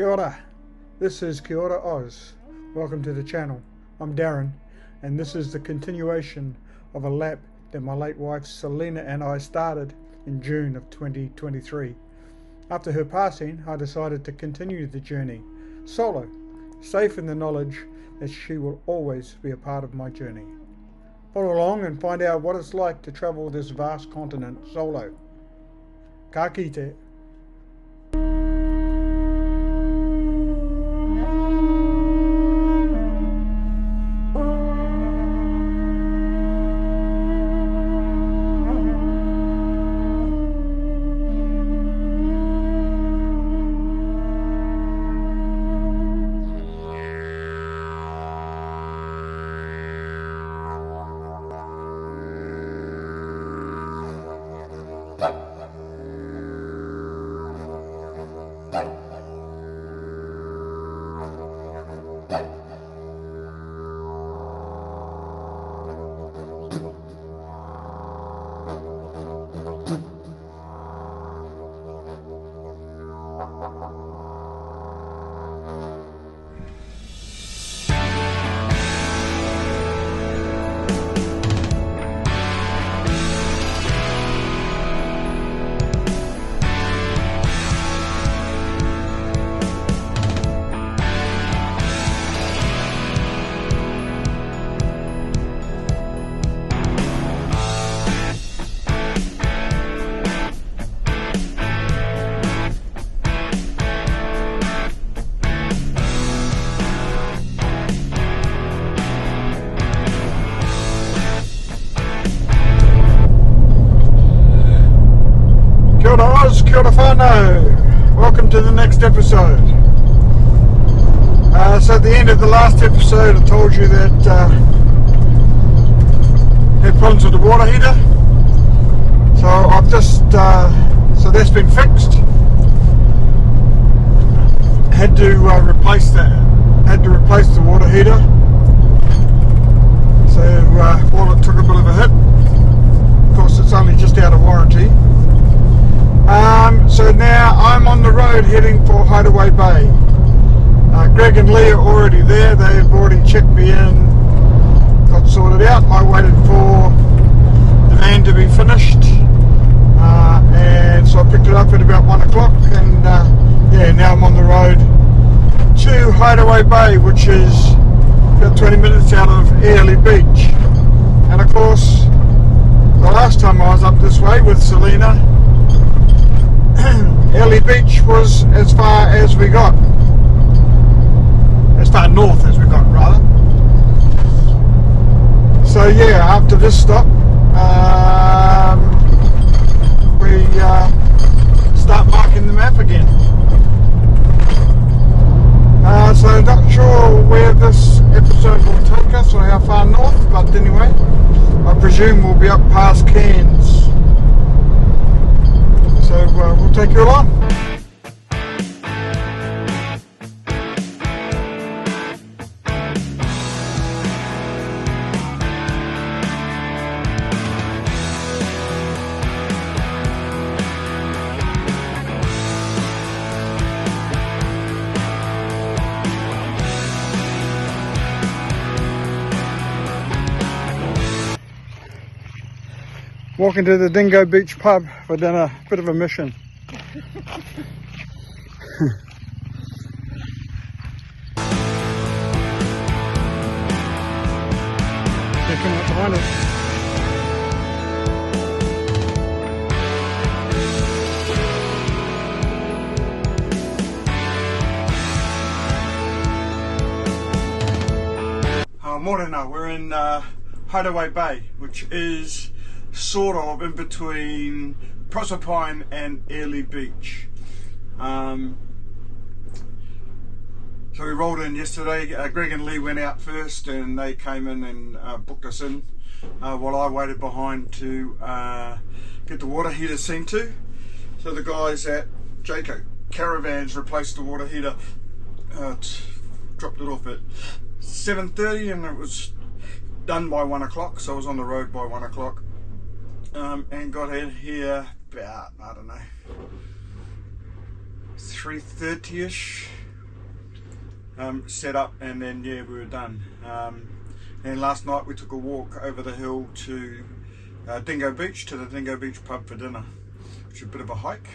Kia ora. This is Kia ora Oz. Welcome to the channel. I'm Darren, and this is the continuation of a lap that my late wife Selena and I started in June of 2023. After her passing, I decided to continue the journey solo, safe in the knowledge that she will always be a part of my journey. Follow along and find out what it's like to travel this vast continent solo. Ka kite. Kia ora whānau. Welcome to the next episode. So at the end of the last episode I told you that had problems with the water heater. So I've just so that's been fixed. Had to replace the water heater. So while it took a bit of a hit, of course it's only just out of warranty. So now I'm on the road heading for Hydeaway Bay. Greg and Lee are already there. They've already checked me in, got sorted out. I waited for the van to be finished, and so I picked it up at about 1 o'clock, and yeah, now I'm on the road to Hydeaway Bay, which is about 20 minutes out of Airlie Beach. And of course, the last time I was up this way with Selena, Airlie Beach was as far as we got, as far north as we got rather. So yeah, after this stop we start marking the map again. So not sure where this episode will take us or how far north, but anyway, I presume we'll be up past Cairns. So we'll take you along. Walking to the Dingo Beach pub for dinner, bit of a mission. They're coming up behind us. Morning, we're in Hydeaway Bay, which is sort of in between Proserpine and Airlie Beach. So we rolled in yesterday. Greg and Lee went out first and they came in and booked us in while I waited behind to get the water heater seen to. So the guys at Jayco Caravans replaced the water heater, dropped it off at 7:30 and it was done by 1 o'clock, so I was on the road by 1 o'clock, and got in here about, I don't know, 3:30ish, set up, and then yeah, we were done. And last night we took a walk over the hill to Dingo Beach, to the Dingo Beach pub for dinner, which is a bit of a hike,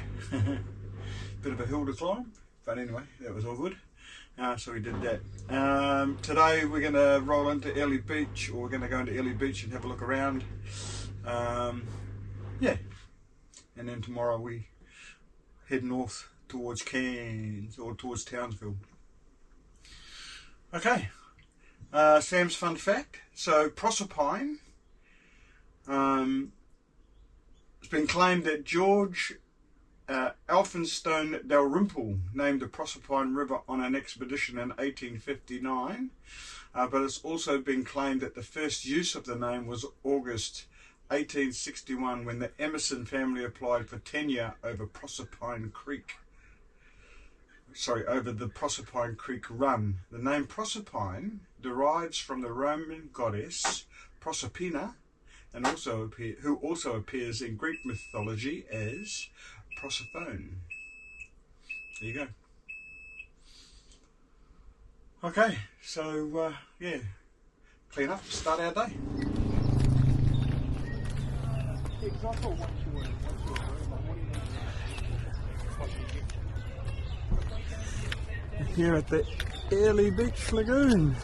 bit of a hill to climb, but anyway, that was all good. So we did that. Today we're going to roll into Airlie Beach, or we're going to go into Airlie Beach and have a look around. Yeah, and then tomorrow we head north towards Cairns, or towards Townsville. Okay, Sam's fun fact. So Proserpine, it's been claimed that George Elphinstone Dalrymple named the Proserpine River on an expedition in 1859, but it's also been claimed that the first use of the name was August 1861, when the Emerson family applied for tenure over Proserpine Creek. Over the Proserpine Creek run. The name Proserpine derives from the Roman goddess Proserpina, and who also appears in Greek mythology as Proserpine. There you go. Okay, so yeah, clean up, start our day. Here at the Airlie Beach Lagoon.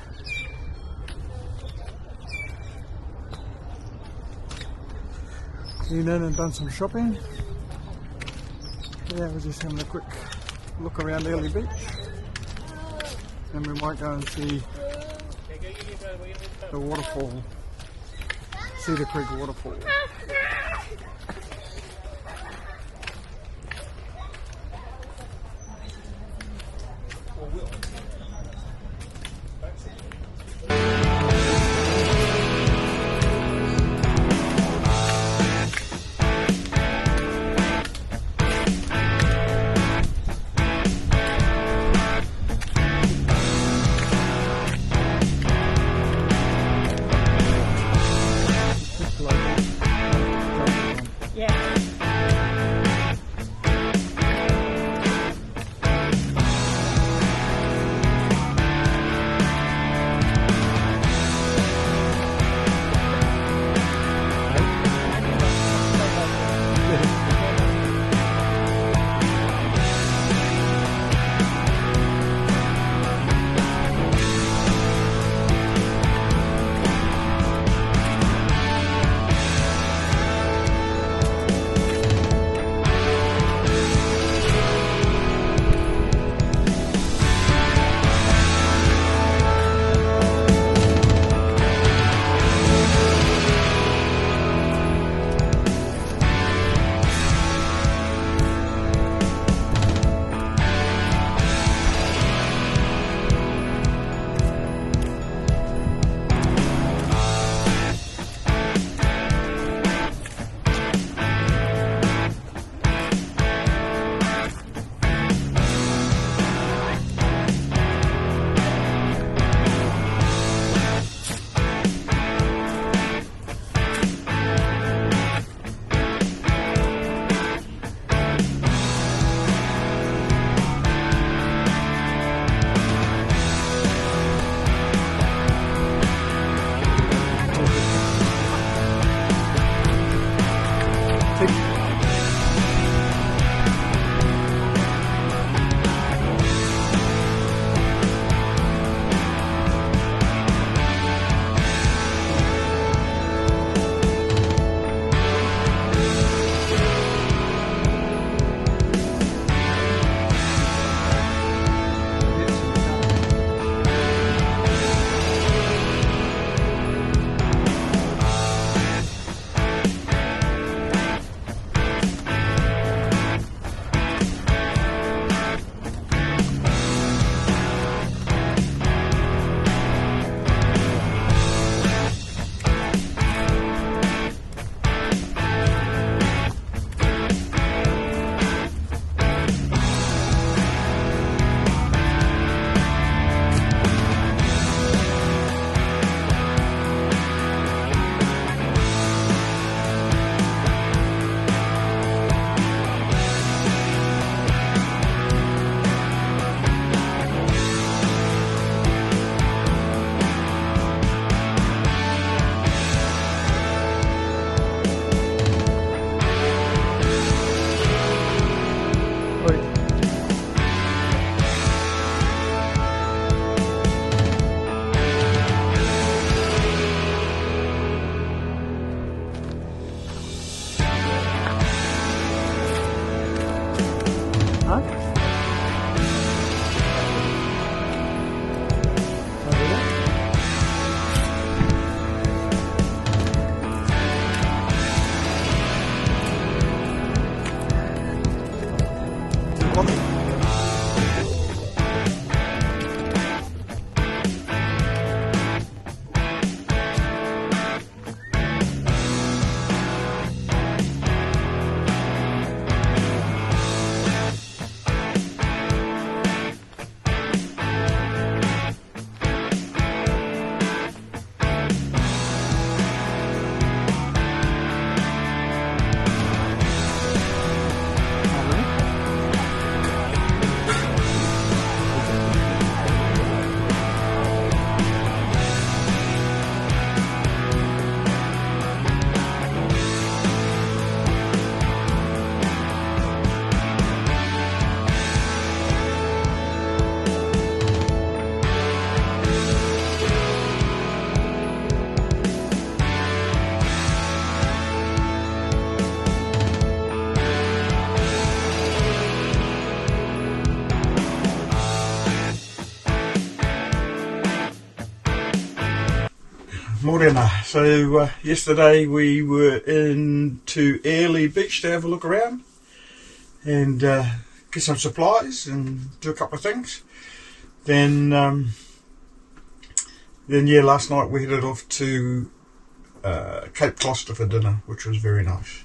Been in and done some shopping. Yeah, we're just having a quick look around Airlie Beach, and we might go and see the waterfall, Cedar Creek waterfall. Morena. So yesterday we were into Airlie Beach to have a look around and get some supplies and do a couple of things. Then last night we headed off to Cape Gloucester for dinner, which was very nice.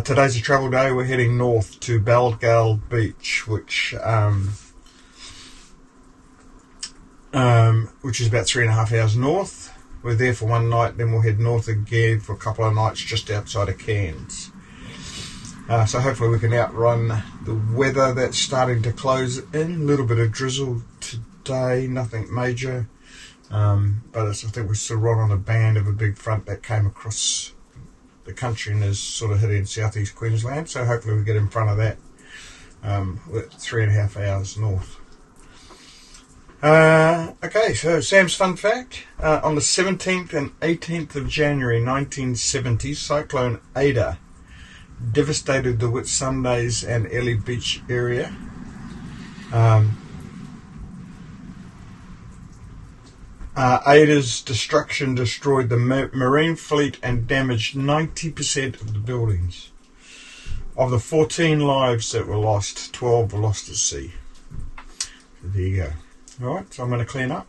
Today's a travel day. We're heading north to Balgal Beach, which is about 3.5 hours north. We're there for one night, then we'll head north again for a couple of nights just outside of Cairns. So hopefully we can outrun the weather that's starting to close in. A little bit of drizzle today, nothing major, but I think we're still right on the band of a big front that came across the country and is sort of hitting southeast Queensland. So hopefully we get in front of that with 3.5 hours north. Okay, so Sam's fun fact. On the 17th and 18th of January 1970, Cyclone Ada devastated the Whitsundays and Airlie Beach area. Ada's destruction destroyed the marine fleet and damaged 90% of the buildings. Of the 14 lives that were lost, 12 were lost at sea. So there you go. Alright, so I'm going to clean up,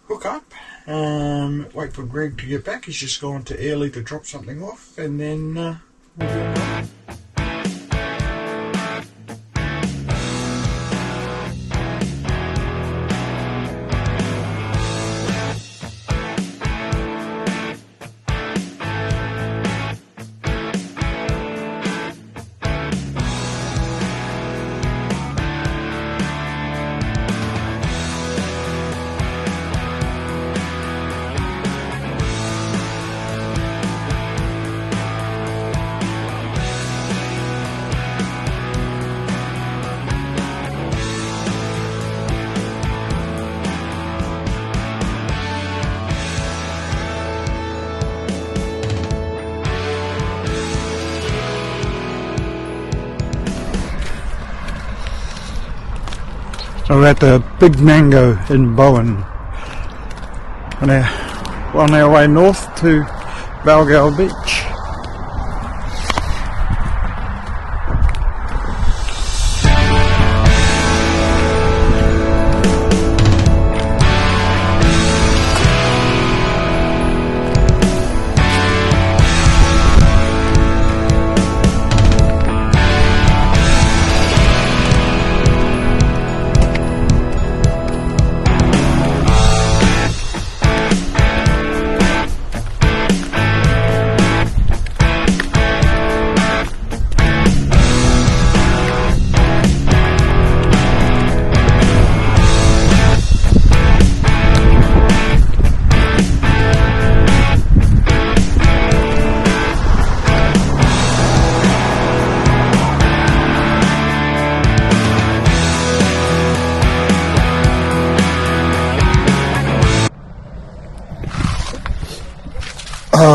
hook up, wait for Greg to get back. He's just gone to Airlie to drop something off, and then we'll get going. So we're at the Big Mango in Bowen on our way north to Balgal Beach.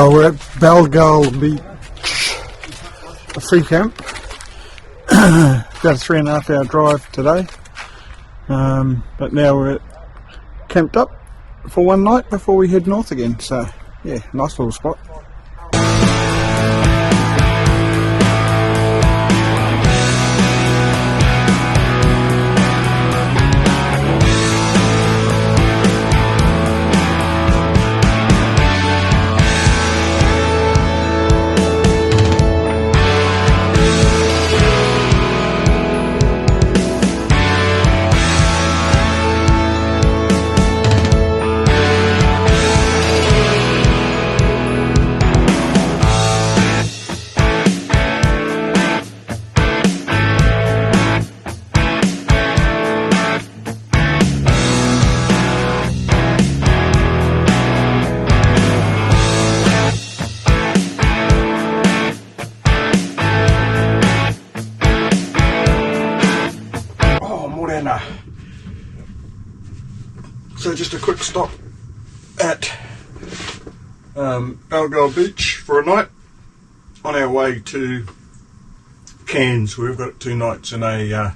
We're at Balgal Beach, a free camp. About a 3.5 hour drive today, but now we're camped up for one night before we head north again. So yeah, nice little spot. So just a quick stop at Balgal Beach for a night on our way to Cairns. We've got 2 nights in a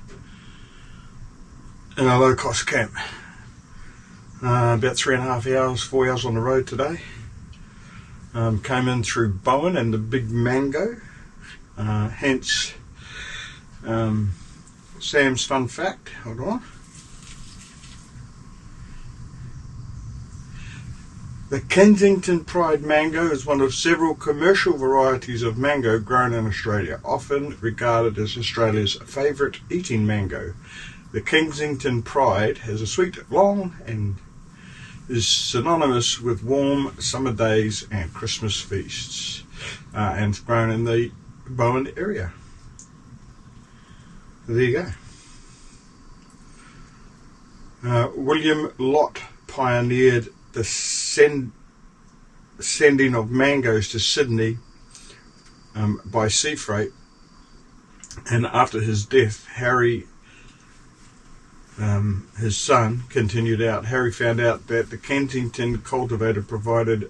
low cost camp. About 3.5 hours, 4 hours on the road today. Came in through Bowen and the big mango, hence Sam's fun fact. Hold on. The Kensington Pride mango is one of several commercial varieties of mango grown in Australia, often regarded as Australia's favourite eating mango. The Kensington Pride has a sweet, long, and is synonymous with warm summer days and Christmas feasts, and it's grown in the Bowen area. There you go. William Lott pioneered the sending of mangoes to Sydney by sea freight, and after his death, Harry, his son, continued out. Harry found out that the Kensington cultivator proved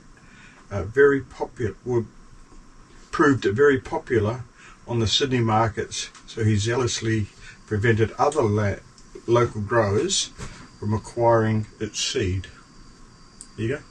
very popular on the Sydney markets, so he zealously prevented other local growers from acquiring its seed. There you go.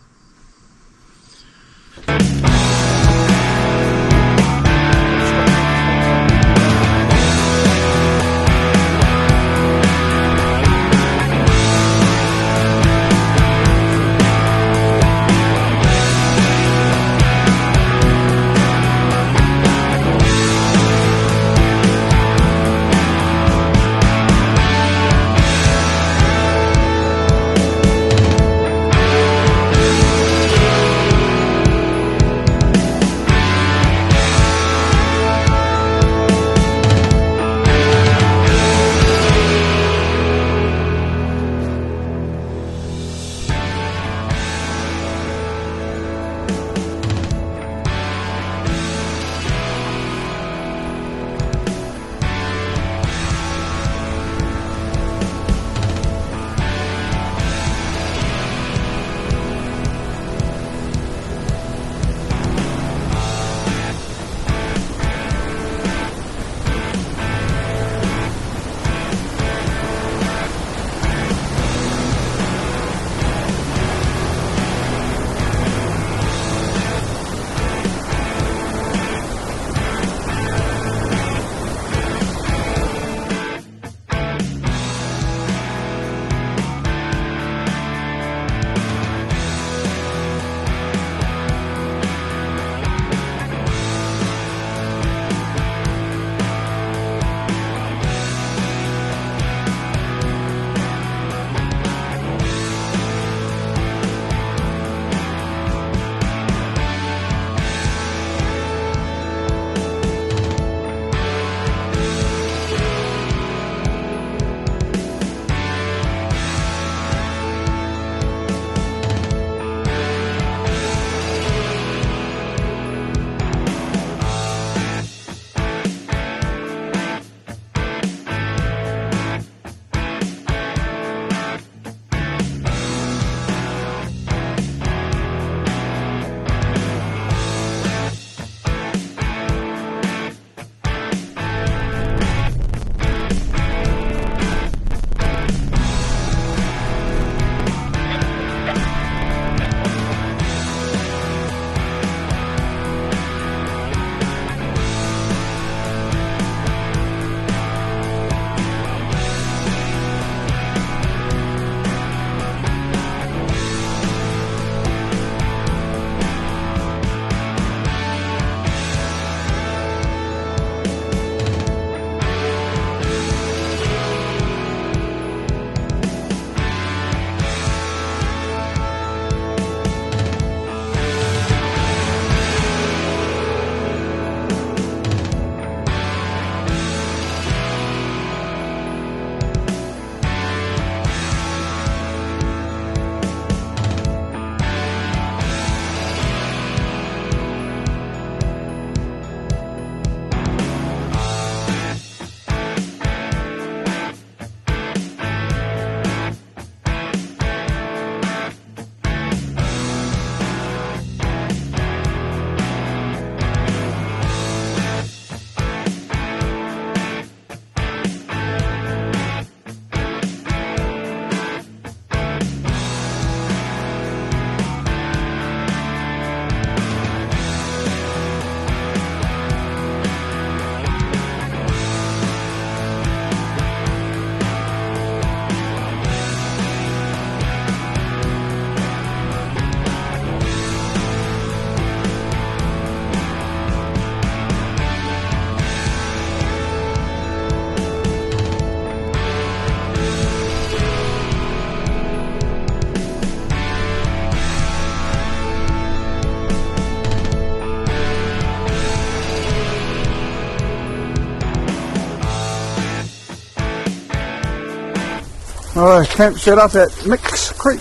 Alright, camp set up at Mick Creek.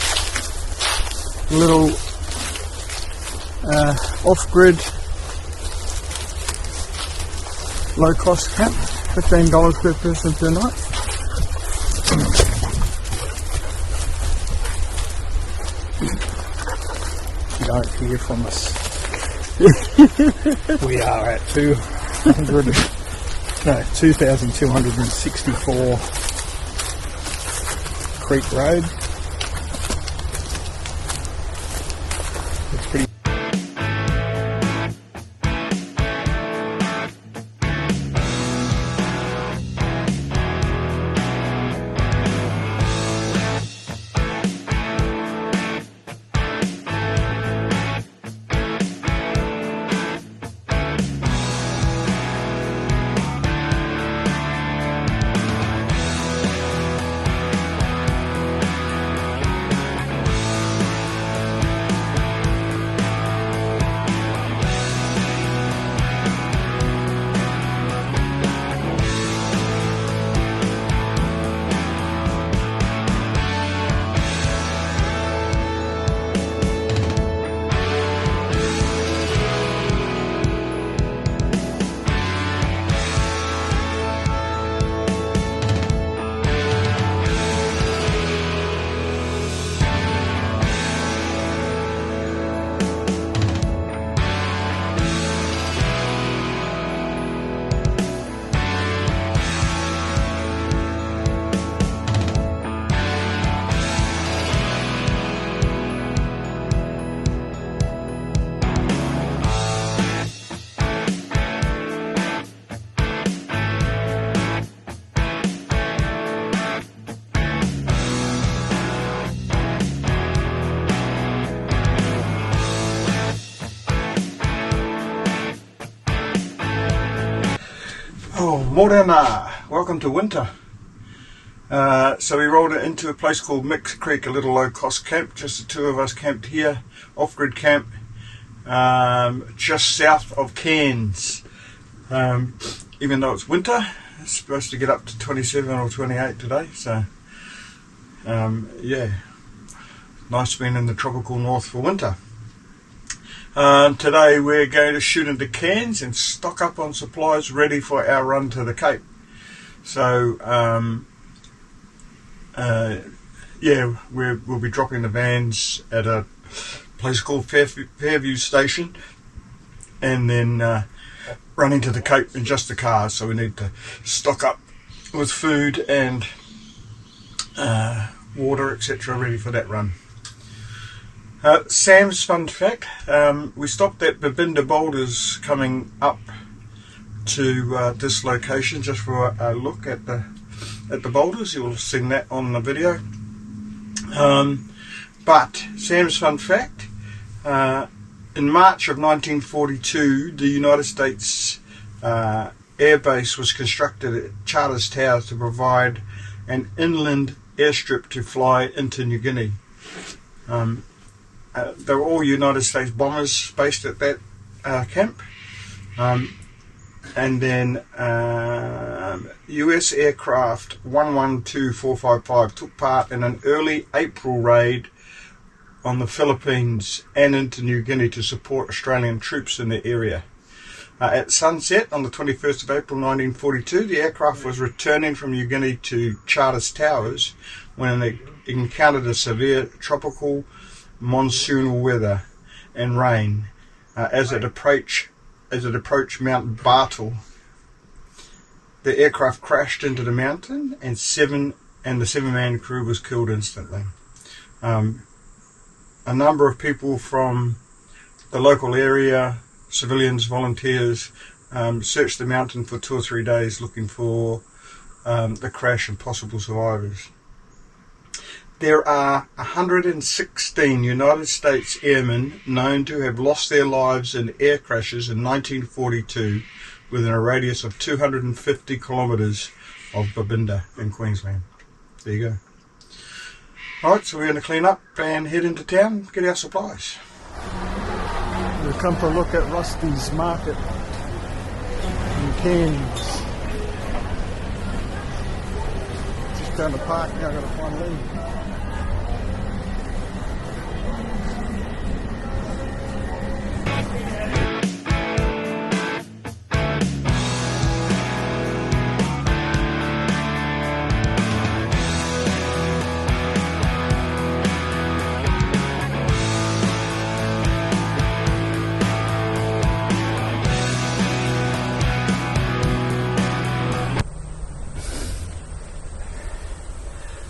A little off-grid, low-cost camp. $15 per person per night. You don't hear from us. We are at 2,264 Creek Road. It's pretty. Oh, morena! Welcome to winter. So we rolled it into a place called Mick Creek, a little low-cost camp. Just the two of us camped here, off-grid camp, just south of Cairns. Even though it's winter, it's supposed to get up to 27 or 28 today. So, yeah, nice being in the tropical north for winter. Today we're going to shoot into Cairns and stock up on supplies ready for our run to the Cape. So yeah, we'll be dropping the vans at a place called Fairview Station and then running to the Cape in just the cars. So we need to stock up with food and water, etc., ready for that run. Sam's fun fact, we stopped at Babinda Boulders coming up to this location just for a look at the boulders. You'll have seen that on the video. But Sam's fun fact, in March of 1942 the United States Air Base was constructed at Charters Towers to provide an inland airstrip to fly into New Guinea. They were all United States bombers based at that camp. And then US aircraft 112455 took part in an early April raid on the Philippines and into New Guinea to support Australian troops in the area. At sunset on the 21st of April 1942, the aircraft was returning from New Guinea to Charters Towers when it encountered a severe tropical monsoonal weather and rain as it approached Mount Bartle. The aircraft crashed into the mountain and the seven-man crew was killed instantly. A number of people from the local area, civilians, volunteers, searched the mountain for 2 or 3 days looking for the crash and possible survivors. There are 116 United States airmen known to have lost their lives in air crashes in 1942 within a radius of 250 kilometres of Babinda in Queensland. There you go. Alright, so we're going to clean up and head into town, get our supplies. We'll come for a look at Rusty's Market in Cairns. down the park now. I've got to find Lee.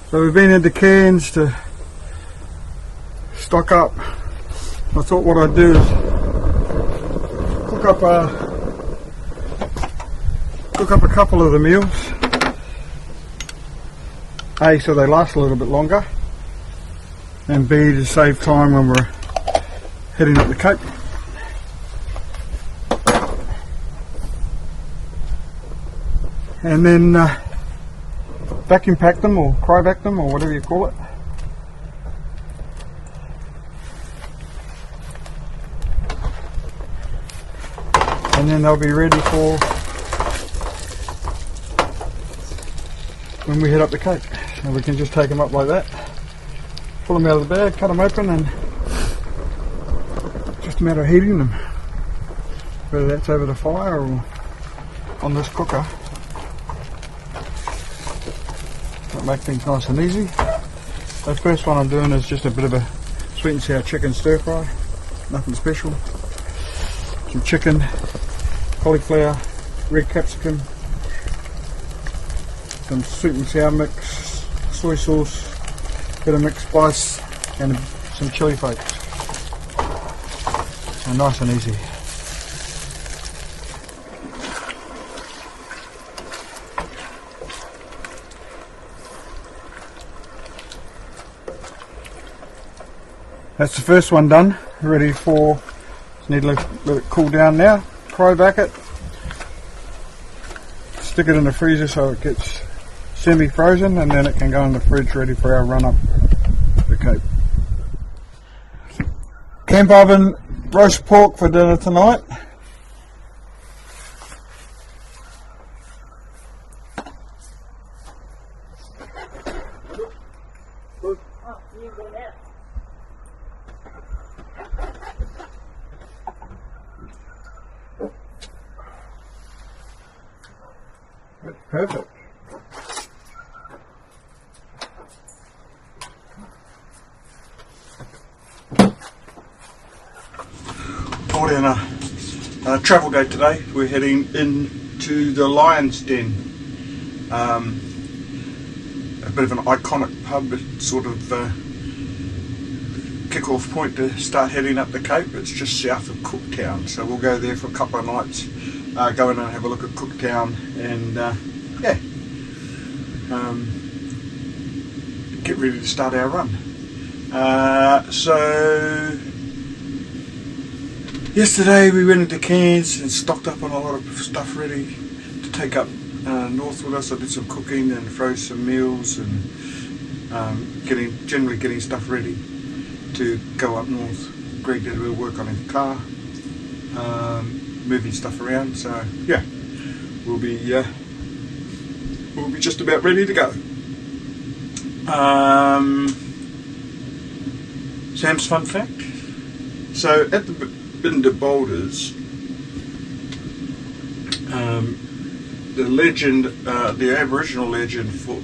So we've been into Cairns to stock up. I thought what I'd do is cook up a couple of the meals. A, so they last a little bit longer, and B, to save time when we're heading up the Cape. And then vacuum pack them or cryovac them or whatever you call it. And then they'll be ready for when we head up the Cape. And we can just take them up like that, pull them out of the bag, cut them open, and just a matter of heating them. Whether that's over the fire or on this cooker. Make things nice and easy. The first one I'm doing is just a bit of a sweet and sour chicken stir fry, nothing special. Some chicken, cauliflower, red capsicum, some sweet and sour mix, soy sauce, bit of mixed spice, and some chili flakes. So nice and easy. That's the first one done, ready for, just need to let it cool down now, cryovac it, stick it in the freezer so it gets semi-frozen, and then it can go in the fridge ready for our run up the Cape. Camp oven roast pork for dinner tonight. Perfect. On a travel day today, we're heading into the Lion's Den, a bit of an iconic pub, sort of kick-off point to start heading up the Cape. It's just south of Cooktown, so we'll go there for a couple of nights, go in and have a look at Cooktown, and get ready to start our run. So yesterday we went into Cairns and stocked up on a lot of stuff ready to take up north with us. I did some cooking and froze some meals, and generally getting stuff ready to go up north. Greg did a bit of work on his car, moving stuff around. So yeah, we'll be just about ready to go. Sam's fun fact. So at the Babinda Boulders, the legend, the Aboriginal legend for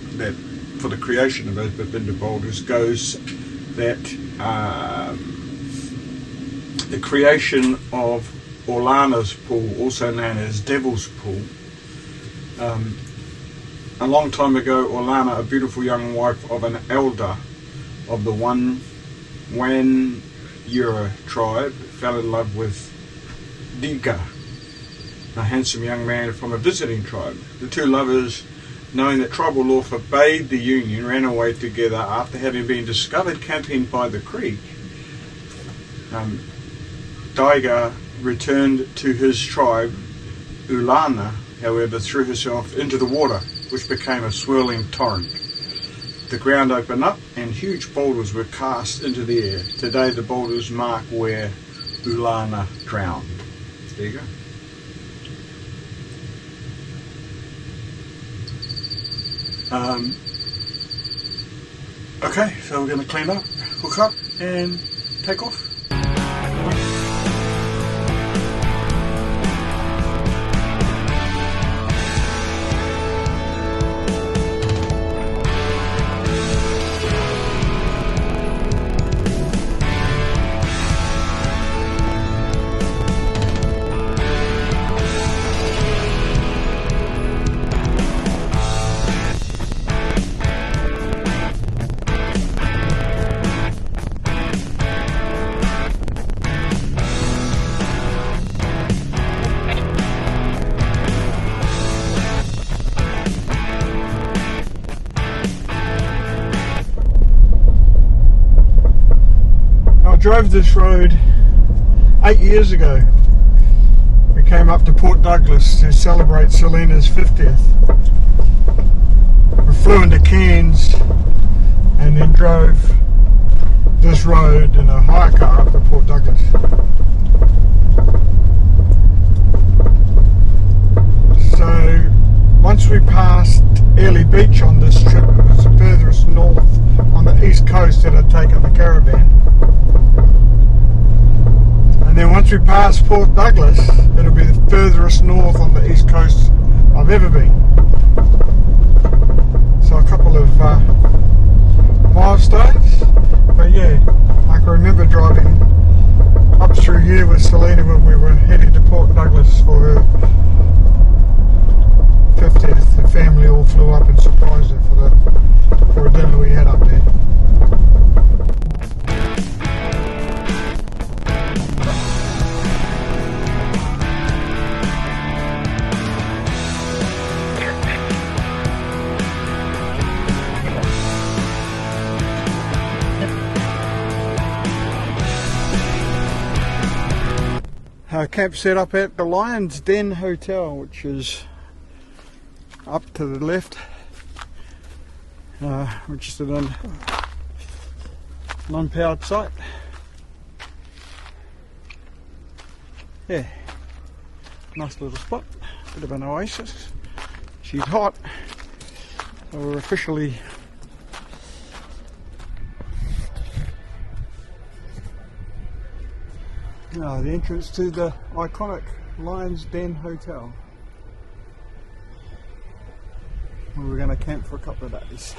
the creation of those Babinda Boulders goes that the creation of Orlana's pool, also known as Devil's Pool, a long time ago, Orlana, a beautiful young wife of an elder of the Wan-Yura tribe, fell in love with Dingo, a handsome young man from a visiting tribe. The two lovers, knowing that tribal law forbade the union, ran away together after having been discovered camping by the creek. Dingo returned to his tribe. Orlana, however, threw herself into the water, which became a swirling torrent. The ground opened up and huge boulders were cast into the air. Today the boulders mark where Orlana drowned. There you go. Okay, so we're going to clean up, hook up and take off. I drove this road 8 years ago. We came up to Port Douglas to celebrate Selena's 50th. We flew into Cairns and then drove this road in a hire car up to Port Douglas. So once we passed Airlie Beach on this trip, it was the furthest north on the east coast that I'd taken the caravan. And then once we pass Port Douglas, it'll be the furthest north on the east coast I've ever been. So a couple of milestones, but yeah, I can remember driving up through here with Selena when we were heading to Port Douglas for her 50th. The family all flew up and surprised her for a dinner we had up there. Camp set up at the Lion's Den Hotel, which is up to the left, which is an non-powered site. Yeah, nice little spot, bit of an oasis. She's hot, so we're officially the entrance to the iconic Lion's Den Hotel, where we're going to camp for a couple of days.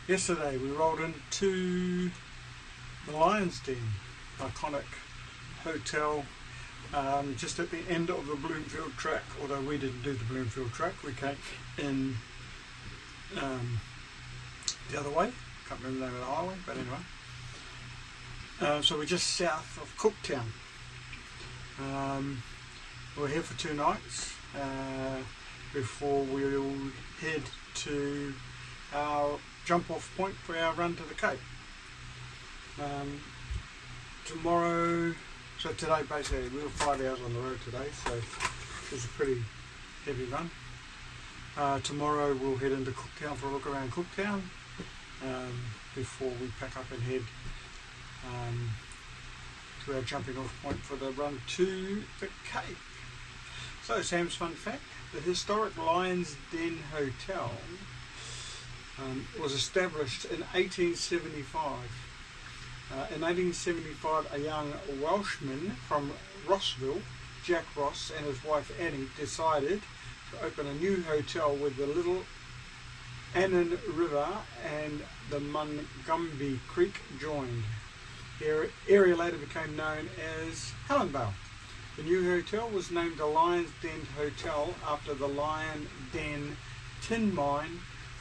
Yesterday we rolled into the Lion's Den, iconic hotel, just at the end of the Bloomfield track. Although we didn't do the Bloomfield track, we came in the other way. Can't remember the name of the highway, but anyway. So we're just south of Cooktown. We're here for 2 nights before we'll head to our jump off point for our run to the Cape. Tomorrow, so today basically we were 5 hours on the road today, so it was a pretty heavy run. Tomorrow we'll head into Cooktown for a look around Cooktown before we pack up and head to our jumping off point for the run to the Cape. So, Sam's fun fact, the historic Lions Den Hotel was established in 1875. In 1875, a young Welshman from Rossville, Jack Ross, and his wife Annie decided to open a new hotel with the Little Annan River and the Mungumbi Creek joined. The area later became known as Helensvale. The new hotel was named the Lions Den Hotel after the Lion Den tin mine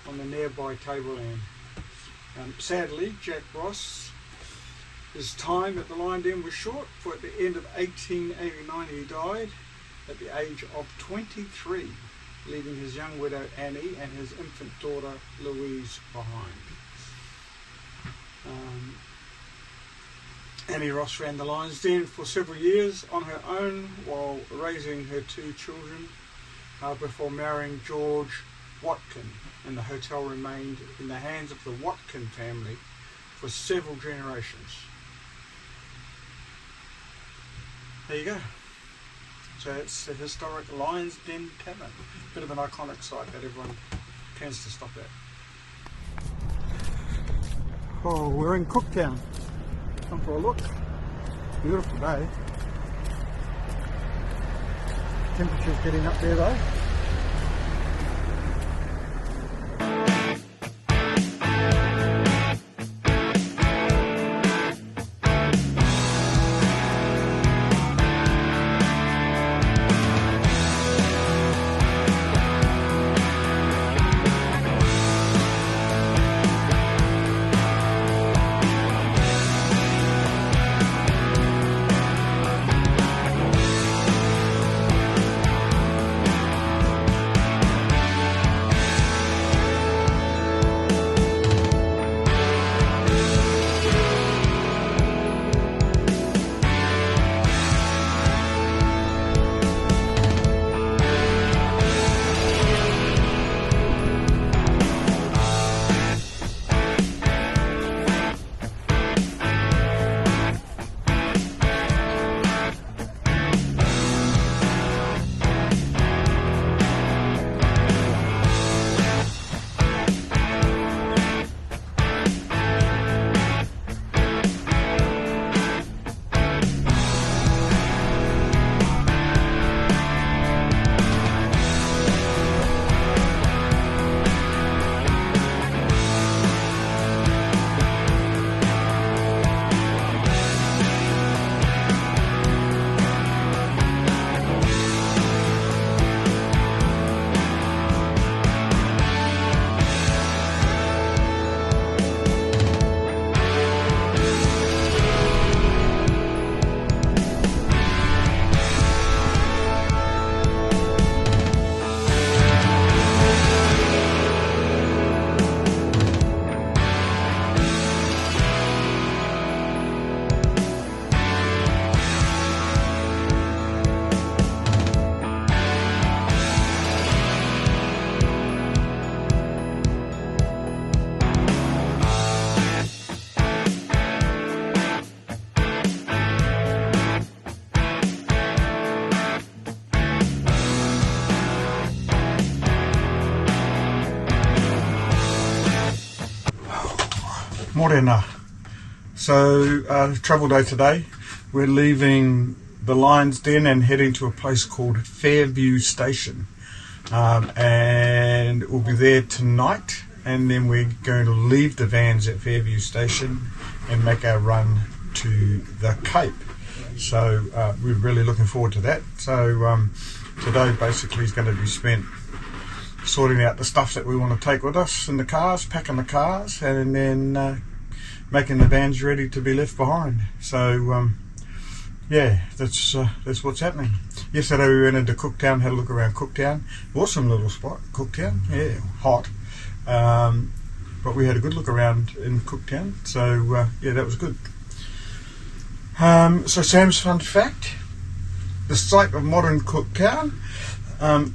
on the nearby tableland. Sadly, Jack Ross, his time at the Lion Den was short, for at the end of 1889 he died at the age of 23, leaving his young widow Annie and his infant daughter Louise behind. Annie Ross ran the Lions Den for several years on her own while raising her two children before marrying George Watkin, and the hotel remained in the hands of the Watkin family for several generations. There you go. So it's the historic Lions Den Tavern. Bit of an iconic site that everyone tends to stop at. Oh, we're in Cooktown. Come for a look. Beautiful day. Temperature's getting up there though. Morena. So travel day today. We're leaving the Lions Den and heading to a place called Fairview Station, and we'll be there tonight, and then we're going to leave the vans at Fairview Station and make our run to the Cape. So we're really looking forward to that. So today basically is going to be spent sorting out the stuff that we want to take with us in the cars, packing the cars, and then making the vans ready to be left behind. So yeah, that's what's happening. Yesterday we went into Cooktown, had a look around Cooktown. Awesome little spot, Cooktown. Yeah, hot, but we had a good look around in Cooktown. So yeah, that was good. So Sam's fun fact: the site of modern Cooktown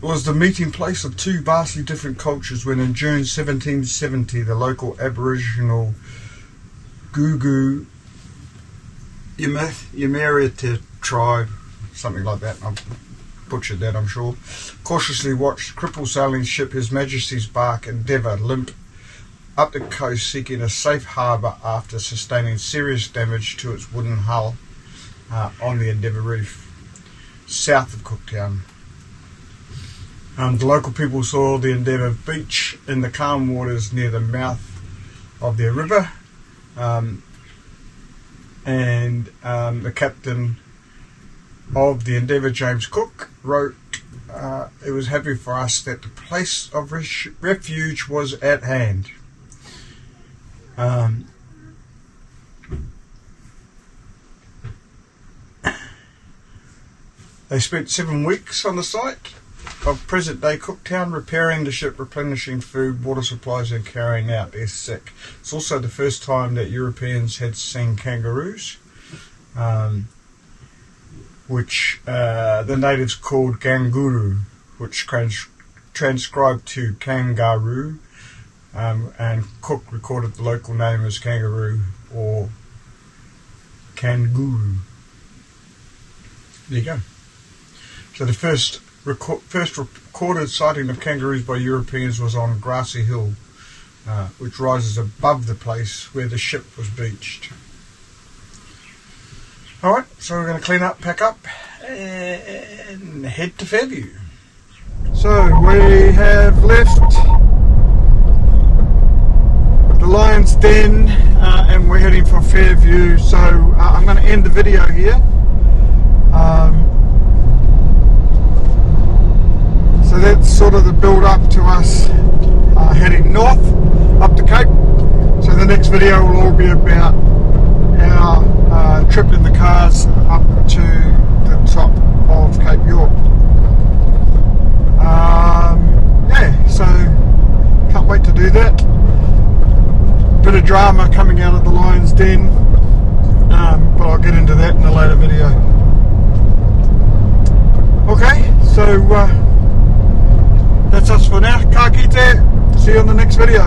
was the meeting place of two vastly different cultures when in June 1770 the local Aboriginal Gugu Yamarita tribe, something like that, butchered that, I'm sure. Cautiously watched crippled sailing ship His Majesty's bark Endeavour limp up the coast seeking a safe harbour after sustaining serious damage to its wooden hull on the Endeavour Reef, south of Cooktown. The local people saw the Endeavour Beach in the calm waters near the mouth of their river, and the captain of the Endeavour, James Cook, wrote, "It was happy for us that the place of refuge was at hand." They spent 7 weeks on the site of present-day Cooktown, repairing the ship, replenishing food, water supplies, and carrying out their sick. It's also the first time that Europeans had seen kangaroos, which the natives called ganguru, which transcribed to kangaroo, and Cook recorded the local name as kangaroo or kanguru. There you go. So the first recorded sighting of kangaroos by Europeans was on Grassy Hill, which rises above the place where the ship was beached. Alright, so we're going to clean up, pack up, and head to Fairview. So we have left the Lion's Den and we're heading for Fairview. So I'm going to end the video here. So that's sort of the build up to us heading north up the Cape. So the next video will all be about our trip in the cars up to the top of Cape York. Yeah, so can't wait to do that. Bit of drama coming out of the Lion's Den, but I'll get into that in a later video. Okay, so that's us for now. Ka kite. See you on the next video.